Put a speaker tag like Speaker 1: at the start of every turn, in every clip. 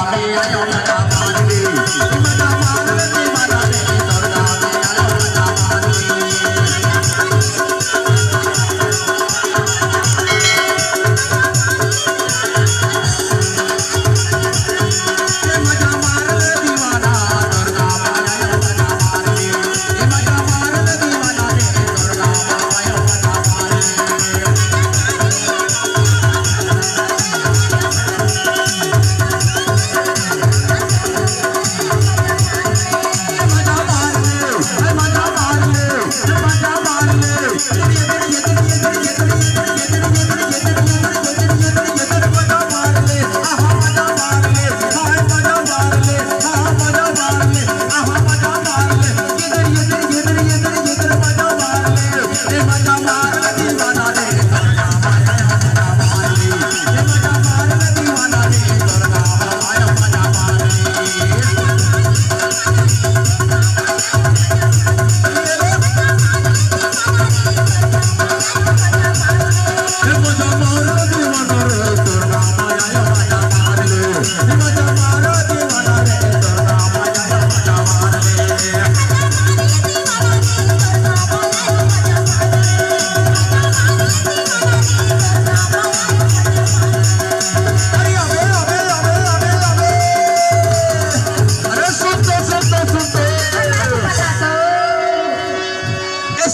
Speaker 1: में आयो मजा मार ले मजा मार ले दीवाना रे दरगाह में आयो मजा मार ले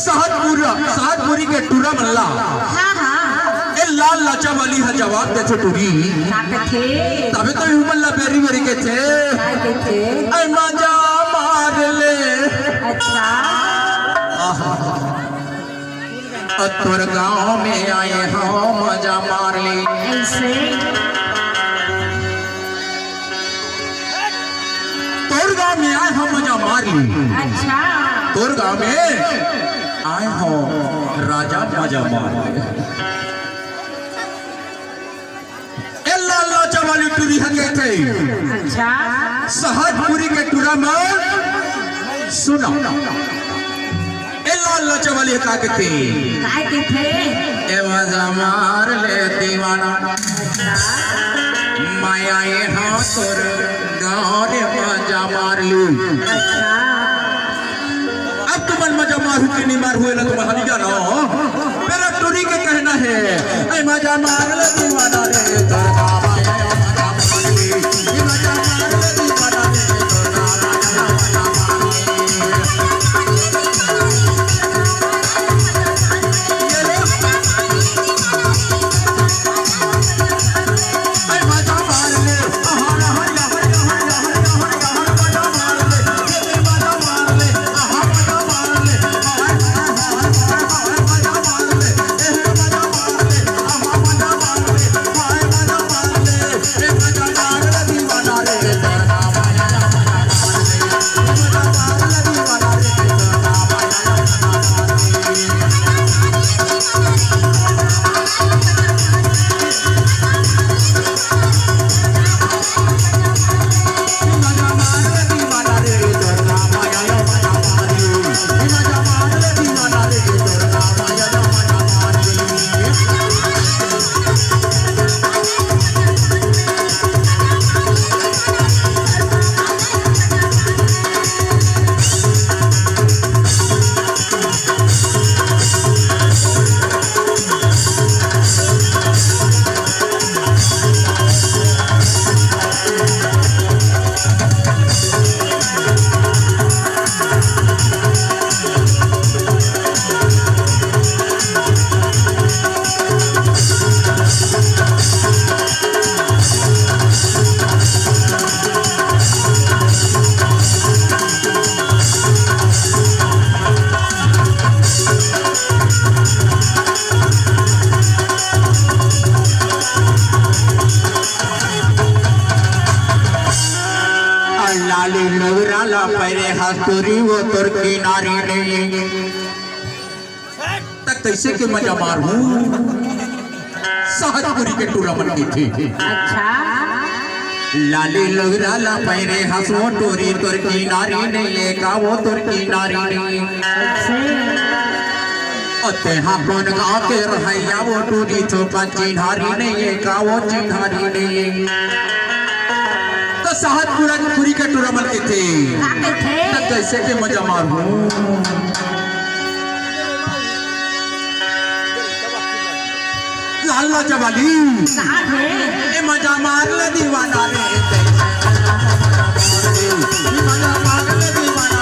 Speaker 1: सहजपुरी के टूरा मल्ला ए लाल लाचा वाली है जवाब दे छे टूरी तबे तो मल्ला बेरी बेरी के थे ए मजा मार ले अच्छा तोर गांव में आए हो मजा मार ले ऐसे तोर गांव में आए हो मजा मार ली अच्छा तोर गांव में आए हो राजा मजा मार ले ए लाल लाचा वाली टूरी है थे अच्छा सहजपुरी के टूरा में सुनो ए लाल लाचा वाली का के थे ए मजा मार ले दीवाना माया ये हाँ तोर गाँव रे मजा मार लू अब तुम मजा मारू कि नहीं मार हुए ना तुम हरी जानो मेरा टूरी के कहना है ऐ मजा मार ले दीवाना रे दरगाह में आयो मजा मार ले ये मजा मार ले दीवाना रे दरगाह में आयो मजा मार ले ऐ मजा मार ले पैरे हस्तूरी वो तुर किनारी नहीं तक कैसे के मजा मार हूँ सहजपुरी के टूरा बनती थी अच्छा लाली लुगराला पैरे हंसो टोरी तुर किनारी नहीं का वो तुर किनारी नहीं अते हाँ कौन गाँव के रहैया वो टूरी चौका चिन्हारी नहीं का वो चिन्हारी नहीं पूरी के टूरा मन के थे कैसे के मजा मारू लाल चवाली ए मजा मार ले दीवाना रे मजा मार ले दीवाना